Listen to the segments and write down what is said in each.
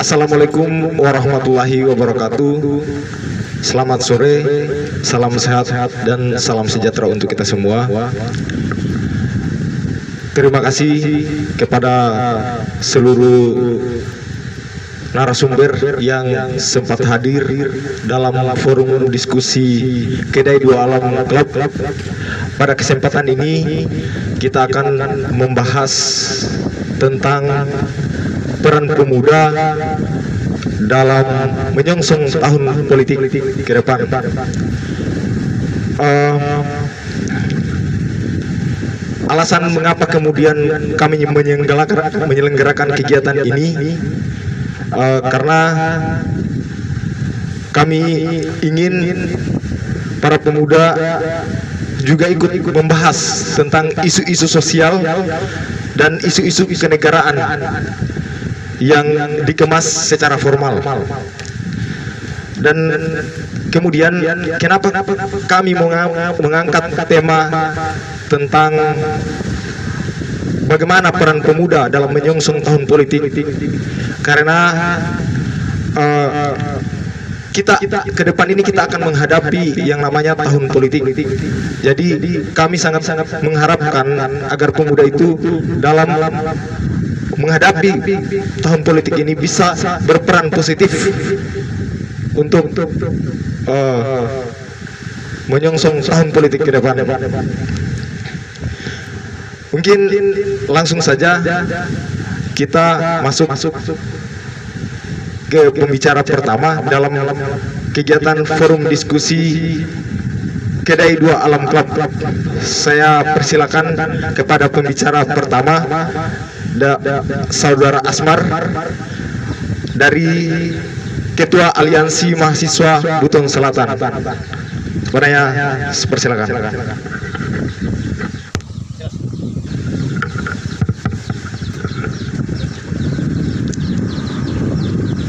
Assalamualaikum warahmatullahi wabarakatuh. Selamat sore, salam sehat dan salam sejahtera untuk kita semua. Terima kasih kepada seluruh narasumber yang sempat hadir dalam forum diskusi Kedai Dua Alam Club. Pada kesempatan ini kita akan membahas tentang peran pemuda dalam menyongsong tahun politik ke depan. Alasan mengapa kemudian kami menyelenggarakan kegiatan ini karena kami ingin para pemuda juga ikut membahas tentang isu-isu sosial dan isu-isu kenegaraan yang dikemas secara formal. Dan kemudian kenapa kami mengangkat tema tentang bagaimana peran pemuda dalam menyongsong tahun politik? Karena kita ke depan ini kita akan menghadapi yang namanya tahun politik. Jadi kami sangat-sangat mengharapkan agar pemuda itu dalam menghadapi tahun politik ini bisa berperan positif untuk menyongsong tahun politik ke depan. Mungkin langsung saja kita masuk ke pembicara pertama dalam kegiatan forum diskusi Kedai Dua Alam Club. Saya persilakan kepada pembicara pertama, Saudara Asmar dari Ketua Aliansi Mahasiswa Buton Selatan. Kepadanya persilakan.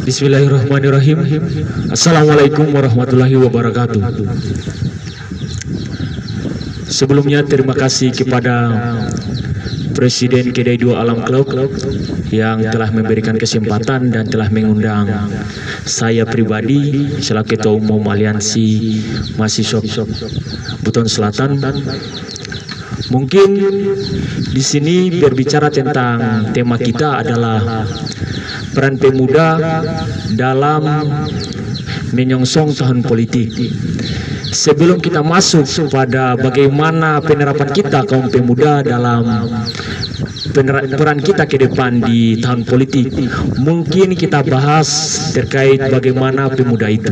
Bismillahirrahmanirrahim. Assalamualaikum warahmatullahi wabarakatuh. Sebelumnya terima kasih kepada Presiden Kedai Dua Alam Club yang telah memberikan kesempatan dan telah mengundang saya pribadi selaku Ketua Umum Aliansi Mahasiswa Buton Selatan. Mungkin di sini berbicara tentang tema kita adalah peran pemuda dalam menyongsong tahun politik. Sebelum kita masuk pada bagaimana penerapan kita kaum pemuda dalam peran kita ke depan di tahun politik, mungkin kita bahas terkait bagaimana pemuda itu.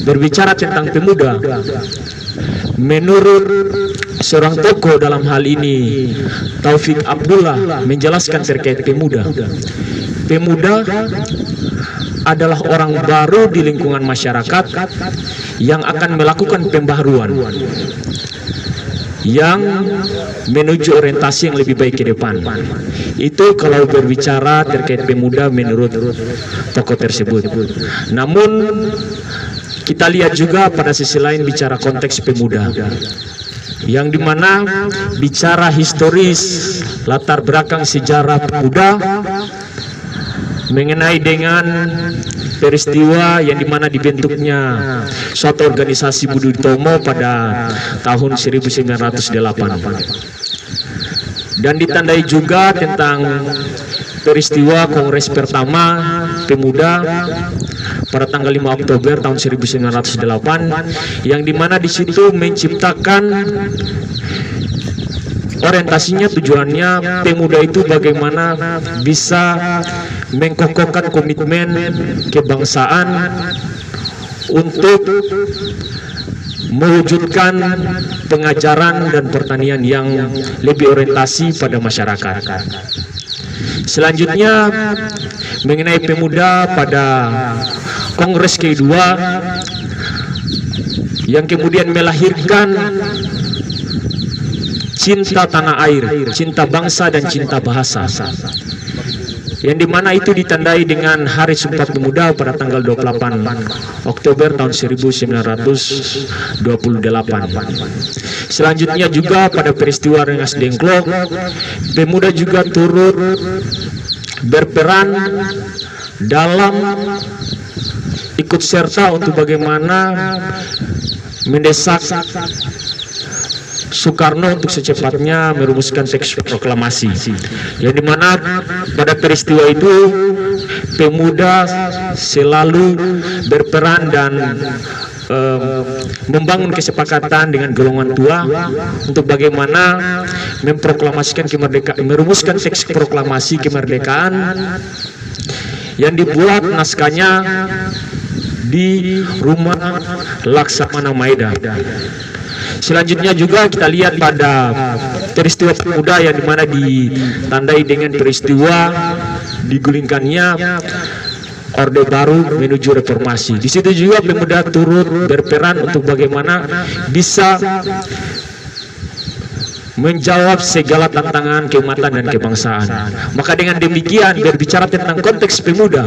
Berbicara tentang pemuda, menurut seorang tokoh dalam hal ini Taufik Abdullah menjelaskan terkait pemuda. Pemuda adalah orang baru di lingkungan masyarakat yang akan melakukan pembaharuan yang menuju orientasi yang lebih baik ke depan. Itu kalau berbicara terkait pemuda menurut tokoh tersebut. Namun kita lihat juga pada sisi lain bicara konteks pemuda, yang dimana bicara historis latar belakang sejarah pemuda mengenai dengan peristiwa yang dimana dibentuknya suatu organisasi Budi Utomo pada tahun 1908, dan ditandai juga tentang peristiwa Kongres pertama Pemuda pada tanggal 5 Oktober tahun 1908, yang dimana di situ menciptakan orientasinya, tujuannya pemuda itu bagaimana bisa mengkokohkan komitmen kebangsaan untuk mewujudkan pengajaran dan pertanian yang lebih orientasi pada masyarakat. Selanjutnya mengenai pemuda pada Kongres ke-2 yang kemudian melahirkan cinta tanah air, cinta bangsa dan cinta bahasa, yang dimana itu ditandai dengan Hari Sumpah Pemuda pada tanggal 28 Oktober tahun 1928. Selanjutnya juga pada peristiwa Rengas Dengklok, pemuda juga turut berperan dalam ikut serta untuk bagaimana mendesak Soekarno untuk secepatnya merumuskan teks proklamasi, yang dimana pada peristiwa itu pemuda selalu berperan dan membangun kesepakatan dengan golongan tua untuk bagaimana memproklamasikan kemerdekaan, merumuskan teks proklamasi kemerdekaan yang dibuat naskahnya di rumah Laksamana Maeda. Selanjutnya juga kita lihat pada peristiwa pemuda yang dimana ditandai dengan peristiwa digulingkannya Orde Baru menuju reformasi. Di situ juga pemuda turut berperan untuk bagaimana bisa menjawab segala tantangan keumatan dan kebangsaan. Maka dengan demikian, berbicara tentang konteks pemuda,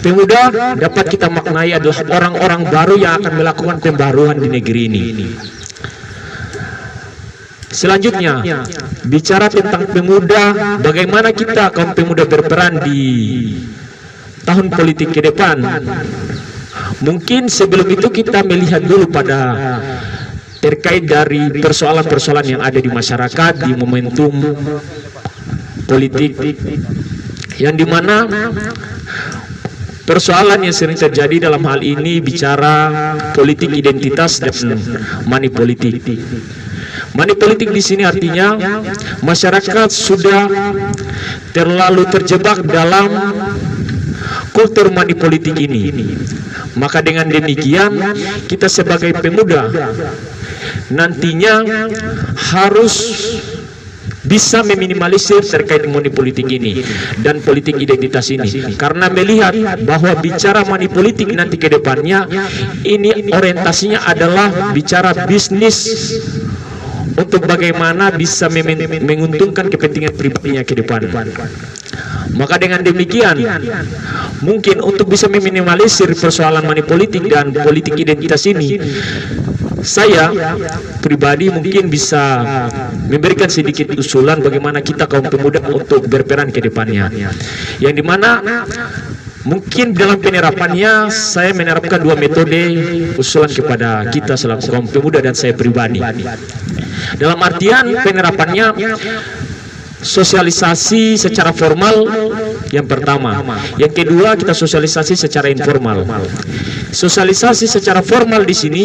pemuda dapat kita maknai adalah orang-orang baru yang akan melakukan pembaruan di negeri ini. Selanjutnya, bicara tentang pemuda, bagaimana kita kaum pemuda berperan di tahun politik ke depan. Mungkin sebelum itu kita melihat dulu pada terkait dari persoalan-persoalan yang ada di masyarakat di momentum politik, yang dimana persoalan yang sering terjadi dalam hal ini bicara politik identitas dan money politik. Money politik di sini artinya masyarakat sudah terlalu terjebak dalam kultur money politik ini. Maka dengan demikian kita sebagai pemuda nantinya harus bisa meminimalisir terkait money politik ini dan politik identitas ini, karena melihat bahwa bicara money politik nanti ke depannya ini orientasinya adalah bicara bisnis untuk bagaimana bisa menguntungkan kepentingan pribadinya ke depan. Maka dengan demikian, mungkin untuk bisa meminimalisir persoalan money politik dan politik identitas ini, saya pribadi mungkin bisa memberikan sedikit usulan bagaimana kita kaum pemuda untuk berperan ke depannya, yang dimana mungkin dalam penerapannya saya menerapkan dua metode usulan kepada kita selaku kaum pemuda dan saya pribadi. Dalam artian penerapannya, sosialisasi secara formal yang pertama, yang kedua kita sosialisasi secara informal. Sosialisasi secara formal di sini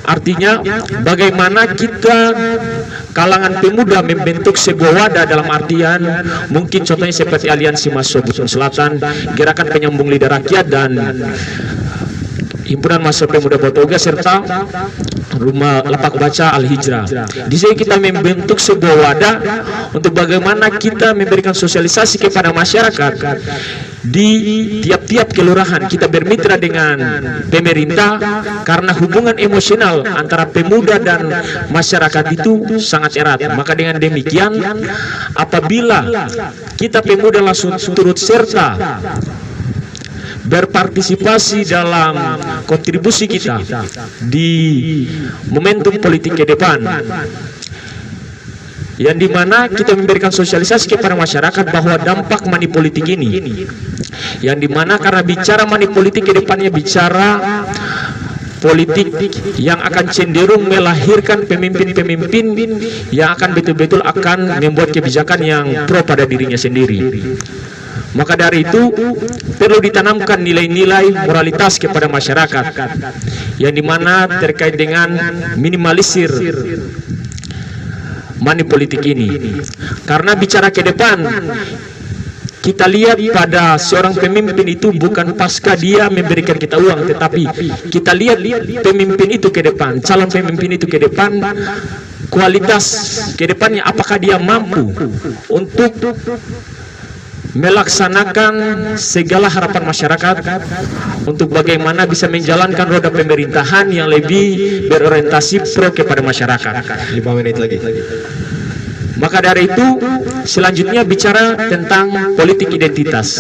artinya bagaimana kita kalangan pemuda membentuk sebuah wadah, dalam artian mungkin contohnya seperti Aliansi Mahasiswa Buton Selatan, Gerakan Penyambung Lidah Rakyat, dan Himpunan Mahasiswa Pemuda Botoga, serta Rumah Lapak Baca Al-Hijrah. Di sini kita membentuk sebuah wadah untuk bagaimana kita memberikan sosialisasi kepada masyarakat. Di tiap-tiap kelurahan kita bermitra dengan pemerintah, karena hubungan emosional antara pemuda dan masyarakat itu sangat erat. Maka dengan demikian, apabila kita pemuda langsung turut serta berpartisipasi dalam kontribusi kita di momentum politik ke depan, yang dimana kita memberikan sosialisasi kepada masyarakat bahwa dampak money politik ini, yang dimana karena bicara money politik ke depannya bicara politik yang akan cenderung melahirkan pemimpin-pemimpin yang akan betul-betul akan membuat kebijakan yang pro pada dirinya sendiri. Maka dari itu perlu ditanamkan nilai-nilai moralitas kepada masyarakat, yang dimana terkait dengan minimalisir money politik ini. Karena bicara ke depan, kita lihat pada seorang pemimpin itu bukan pasca dia memberikan kita uang, tetapi kita lihat pemimpin itu ke depan, calon pemimpin itu ke depan, kualitas ke depannya apakah dia mampu untuk melaksanakan segala harapan masyarakat untuk bagaimana bisa menjalankan roda pemerintahan yang lebih berorientasi pro kepada masyarakat. 5 menit lagi. Maka dari itu selanjutnya bicara tentang politik identitas.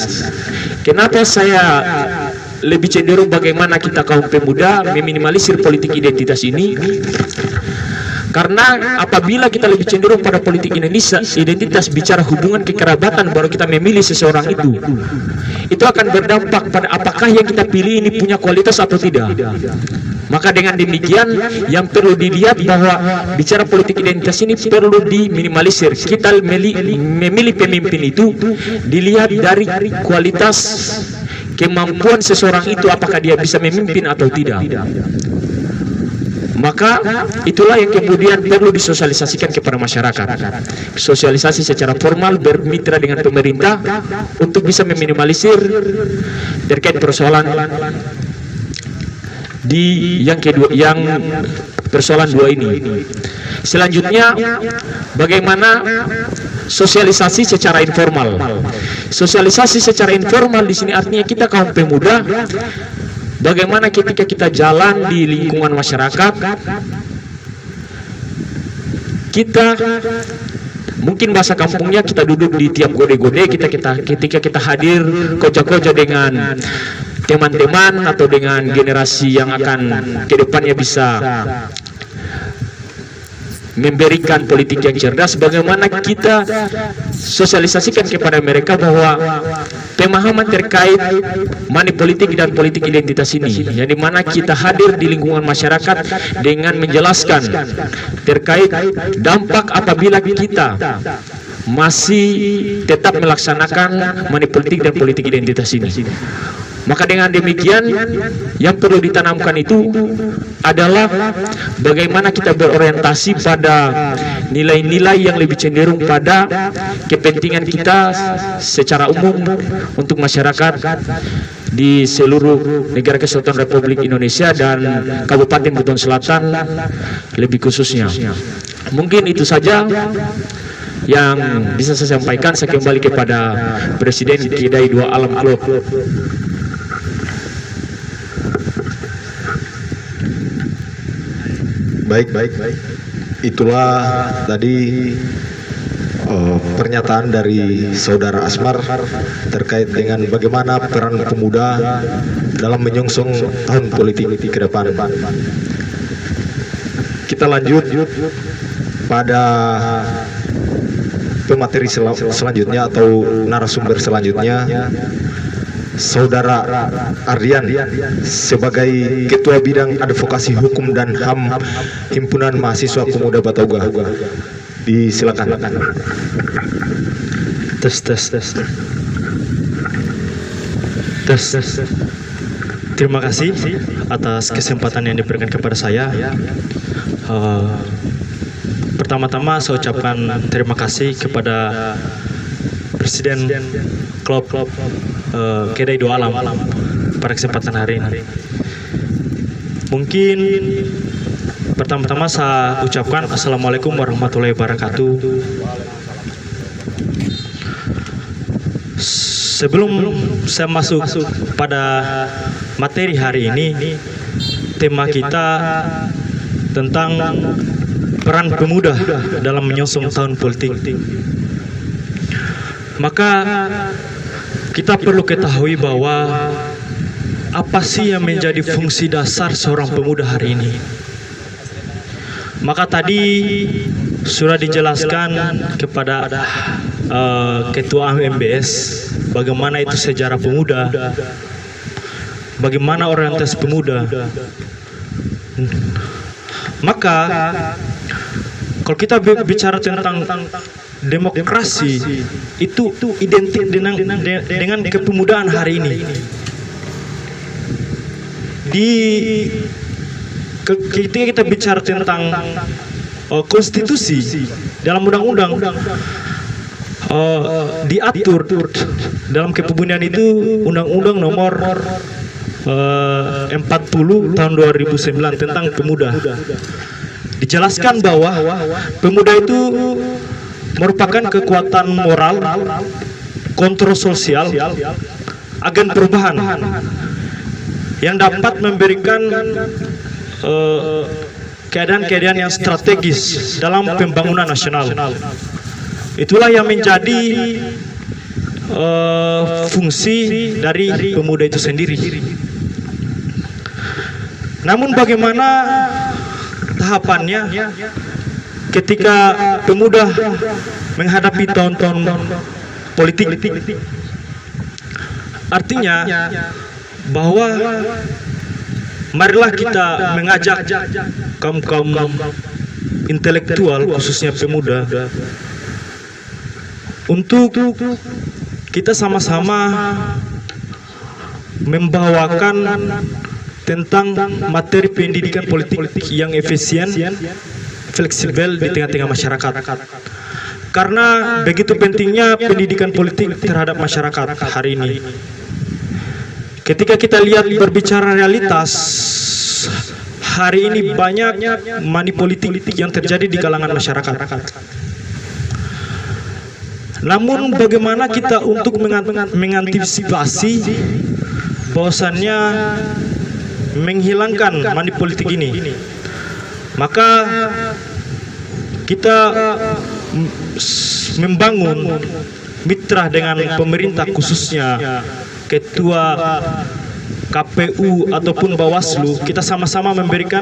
Kenapa saya lebih cenderung bagaimana kita kaum pemuda meminimalisir politik identitas ini? Karena apabila kita lebih cenderung pada politik identitas, bicara hubungan kekerabatan, baru kita memilih seseorang itu akan berdampak pada apakah yang kita pilih ini punya kualitas atau tidak. Maka dengan demikian yang perlu dilihat bahwa bicara politik identitas ini perlu diminimalisir. Kita memilih pemimpin itu dilihat dari kualitas kemampuan seseorang itu, apakah dia bisa memimpin atau tidak. Maka itulah yang kemudian perlu disosialisasikan kepada masyarakat. Sosialisasi secara formal, bermitra dengan pemerintah untuk bisa meminimalisir terkait persoalan di yang kedua, yang persoalan dua ini. Selanjutnya, bagaimana sosialisasi secara informal. Sosialisasi secara informal di sini artinya kita kaum pemuda, bagaimana ketika kita jalan di lingkungan masyarakat, kita mungkin bahasa kampungnya kita duduk di tiap gode-gode, ketika kita hadir koja-koja dengan teman-teman atau dengan generasi yang akan kedepannya bisa memberikan politik yang cerdas, bagaimana kita sosialisasikan kepada mereka bahwa pemahaman terkait money politik dan politik identitas ini, yang dimana kita hadir di lingkungan masyarakat dengan menjelaskan terkait dampak apabila kita masih tetap melaksanakan money politik dan politik identitas ini. Maka dengan demikian yang perlu ditanamkan itu adalah bagaimana kita berorientasi pada nilai-nilai yang lebih cenderung pada kepentingan kita secara umum untuk masyarakat di seluruh negara Kesatuan Republik Indonesia dan Kabupaten Buton Selatan lebih khususnya. Mungkin itu saja yang bisa saya sampaikan. Saya kembali kepada Presiden Kedai Dua Alam Club. Baik. Itulah tadi pernyataan dari Saudara Asmar terkait dengan bagaimana peran pemuda dalam menyongsong tahun politik ke depan. Kita lanjut pada pemateri selanjutnya atau narasumber selanjutnya, Saudara Ardian sebagai Ketua Bidang Advokasi Hukum dan HAM Himpunan Mahasiswa Pemuda Batauga. Disilakan. Tes. Terima kasih atas kesempatan yang diberikan kepada saya. Pertama-tama saya ucapkan terima kasih kepada Presiden Klub Kedai Dua Alam pada kesempatan hari ini. Mungkin pertama-tama saya ucapkan Assalamualaikum warahmatullahi wabarakatuh. Sebelum saya masuk pada materi hari ini, tema kita tentang peran pemuda dalam menyongsong tahun politik. Maka kita perlu ketahui bahwa apa sih yang menjadi fungsi dasar seorang pemuda hari ini. Maka tadi sudah dijelaskan kepada Ketua MBS bagaimana itu sejarah pemuda, bagaimana orientasi pemuda. Maka kalau kita bicara tentang demokrasi, itu identik dengan kepemudaan hari ini. Ketika kita bicara tentang konstitusi, dalam undang-undang diatur dalam kepemudaan itu Undang-Undang Nomor 40 tahun 2009 tentang pemuda. Dijelaskan bahwa pemuda itu merupakan kekuatan moral, kontrol sosial, agen perubahan yang dapat memberikan keadaan-keadaan yang strategis dalam pembangunan nasional. Itulah yang menjadi fungsi dari pemuda itu sendiri. Namun bagaimana tahapannya ketika pemuda menghadapi tahun-tahun politik, artinya bahwa marilah kita mengajak kaum-kaum intelektual, khususnya pemuda, untuk kita sama-sama membawakan tentang materi pendidikan politik yang efisien, fleksibel di tengah-tengah masyarakat. Karena begitu pentingnya pendidikan politik terhadap masyarakat hari ini. Ketika kita lihat berbicara realitas, hari ini banyak money politik yang terjadi di kalangan masyarakat. Namun bagaimana kita untuk mengantisipasi bahwasannya menghilangkan money politik ini? Maka kita membangun mitra dengan pemerintah, khususnya Ketua KPU ataupun Bawaslu. Kita sama-sama memberikan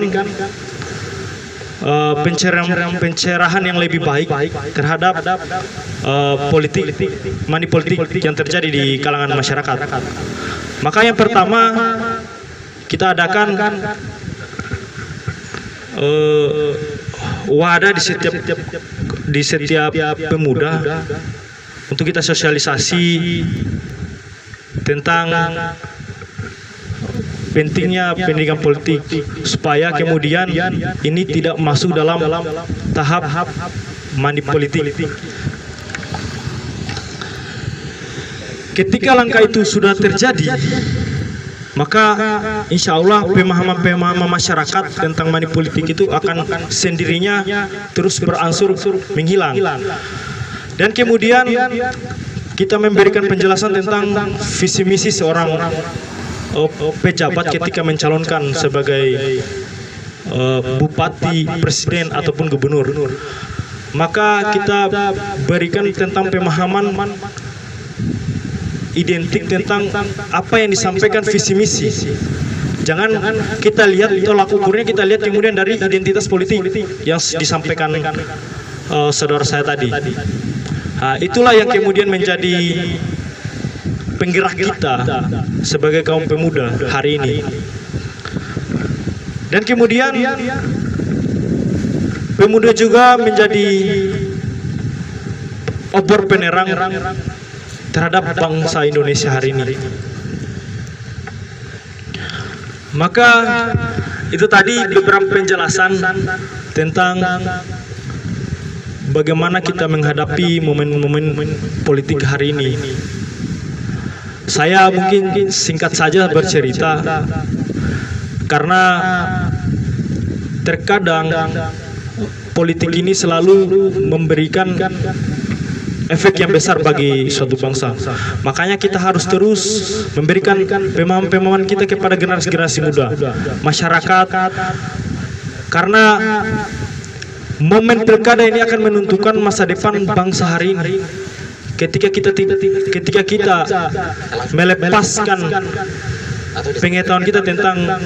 pencerahan yang lebih baik terhadap money politik yang terjadi di kalangan masyarakat. Maka yang pertama, kita adakan wadah di setiap pemuda untuk kita sosialisasi tentang pentingnya pendidikan politik, supaya kemudian ini tidak masuk dalam tahap money politik. Ketika langkah itu sudah terjadi, maka insya Allah pemahaman masyarakat tentang money politik itu akan sendirinya terus berangsur menghilang. Dan kemudian kita memberikan penjelasan tentang visi misi seorang pejabat ketika mencalonkan sebagai bupati, presiden ataupun gubernur. Maka kita berikan tentang pemahaman identik tentang apa yang disampaikan visi misi. Jangan kita lihat tolak ukurnya, kita lihat kemudian dari identitas politik yang disampaikan saudara saya tadi. Nah, itulah yang kemudian menjadi penggerak kita sebagai kaum pemuda hari ini. Dan kemudian pemuda juga menjadi obor penerang terhadap bangsa Indonesia hari ini. Maka itu tadi beberapa penjelasan tentang bagaimana kita menghadapi momen-momen politik hari ini. Saya mungkin singkat saja bercerita, karena terkadang politik ini selalu memberikan efek yang besar bagi suatu bangsa. Makanya kita harus terus memberikan pemahaman-pemahaman kita kepada generasi muda, masyarakat, karena momen pilkada ini akan menentukan masa depan bangsa hari ini. Ketika kita melepaskan pengetahuan kita tentang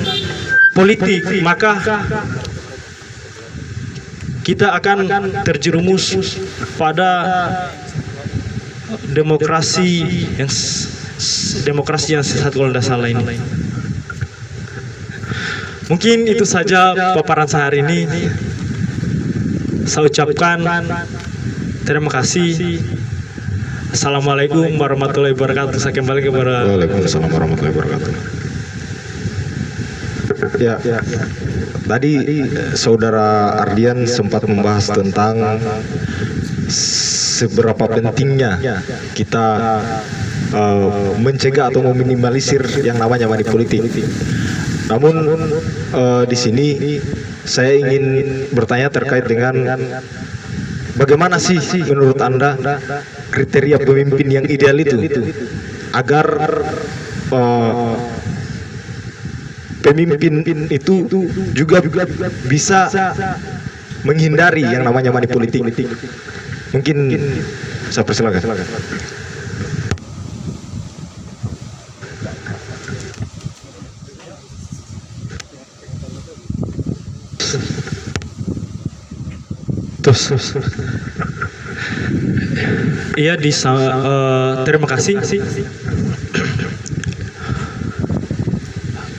politik, maka kita akan terjerumus pada demokrasi yang sesat kalau tidak salah ini. Mungkin itu saja paparan saya hari ini. Saya ucapkan terima kasih. Assalamualaikum warahmatullahi wabarakatuh. Saya kembali kepada Waalaikumsalam warahmatullahi wabarakatuh. Ya, tadi saudara Ardian sempat membahas tentang seberapa pentingnya kita mencegah atau meminimalisir yang namanya money politik. Namun di sini saya ingin bertanya terkait dengan bagaimana sih menurut Anda kriteria pemimpin yang ideal itu agar pemimpin itu juga bisa menghindari yang namanya money politik. Mungkin saya persilakan. Iya, terima kasih.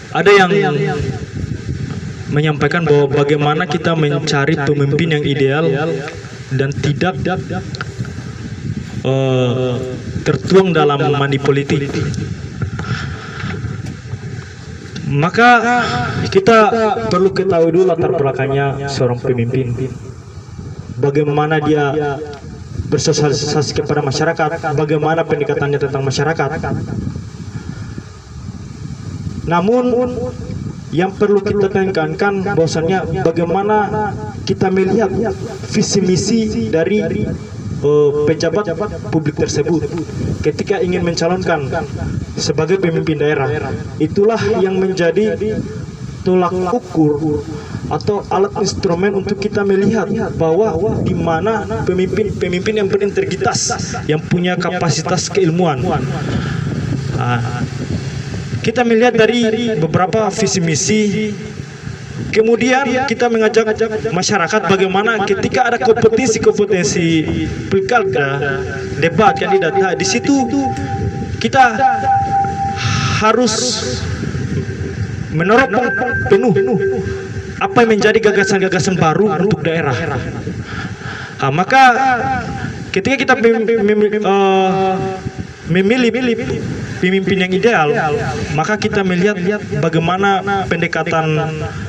Ada yang menyampaikan bahwa bagaimana kita mencari pemimpin yang ideal dan tidak tertuang dalam money politik. Maka kita perlu ketahui dulu latar belakangnya seorang pemimpin. Bagaimana dia bersosialisasi kepada masyarakat, bagaimana pendekatannya tentang masyarakat. Namun yang perlu kita tekankan bahwasannya bagaimana kita melihat visi misi dari pejabat publik tersebut ketika ingin mencalonkan sebagai pemimpin daerah. Itulah yang menjadi tolak ukur atau alat instrumen untuk kita melihat bahwa di mana pemimpin yang berintegritas, yang punya kapasitas keilmuan. Kita melihat dari beberapa visi misi. Kemudian kita mengajak masyarakat bagaimana ketika ada kompetensi pilkada, debat kandidat. Nah, di situ kita harus meneropong penuh apa yang menjadi gagasan-gagasan baru untuk daerah. Nah, maka ketika kita memilih pemimpin yang ideal, maka kita melihat bagaimana pendekatan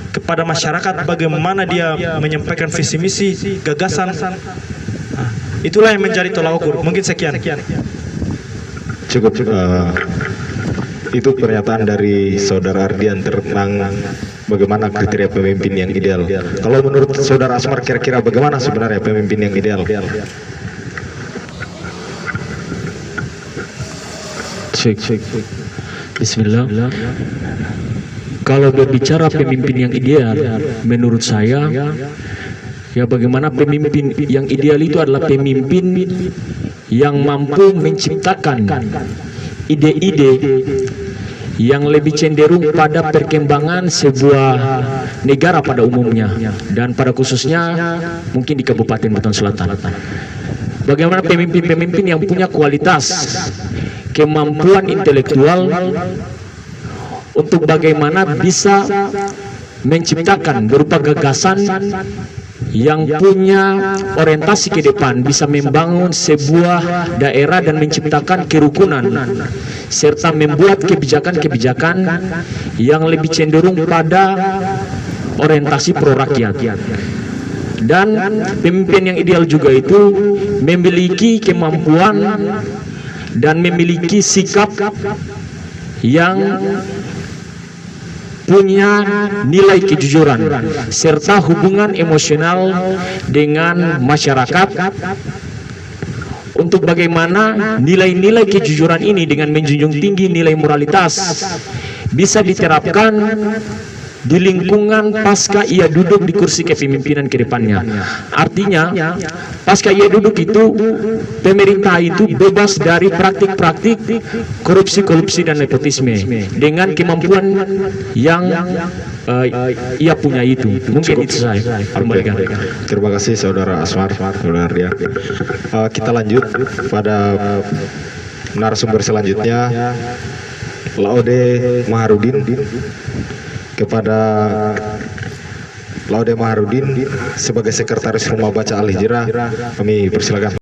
kepada masyarakat, bagaimana dia menyampaikan visi misi, gagasan. Nah, itulah yang menjadi tolak ukur. Mungkin sekian. Cukup. Itu pernyataan dari Saudara Ardian tentang bagaimana kriteria pemimpin yang ideal. Kalau menurut Saudara Asmar, kira-kira bagaimana sebenarnya pemimpin yang ideal? Cek. Bismillah. Kalau berbicara pemimpin yang ideal, menurut saya, ya bagaimana pemimpin yang ideal itu adalah pemimpin yang mampu menciptakan ide-ide yang lebih cenderung pada perkembangan sebuah negara pada umumnya dan pada khususnya mungkin di Kabupaten Buton Selatan. Bagaimana pemimpin-pemimpin yang punya kualitas, kemampuan intelektual untuk bagaimana bisa menciptakan berupa gagasan yang punya orientasi ke depan, bisa membangun sebuah daerah dan menciptakan kerukunan serta membuat kebijakan-kebijakan yang lebih cenderung pada orientasi pro rakyat. Dan pemimpin yang ideal juga itu memiliki kemampuan dan memiliki sikap yang punya nilai kejujuran serta hubungan emosional dengan masyarakat untuk bagaimana nilai-nilai kejujuran ini dengan menjunjung tinggi nilai moralitas bisa diterapkan di lingkungan pasca ia duduk di kursi kepemimpinan ke depannya. Artinya, pasca ia duduk itu, pemerintah itu bebas dari praktik-praktik korupsi dan nepotisme dengan kemampuan yang ia punya itu. Mungkin itu saya kembalikan. Terima kasih Saudara Asmar, Saudara Ardian. Kita lanjut pada narasumber selanjutnya, Laude Maharudin. Kepada Laude Maharudin sebagai Sekretaris Rumah Baca Al Hijrah, kami persilakan.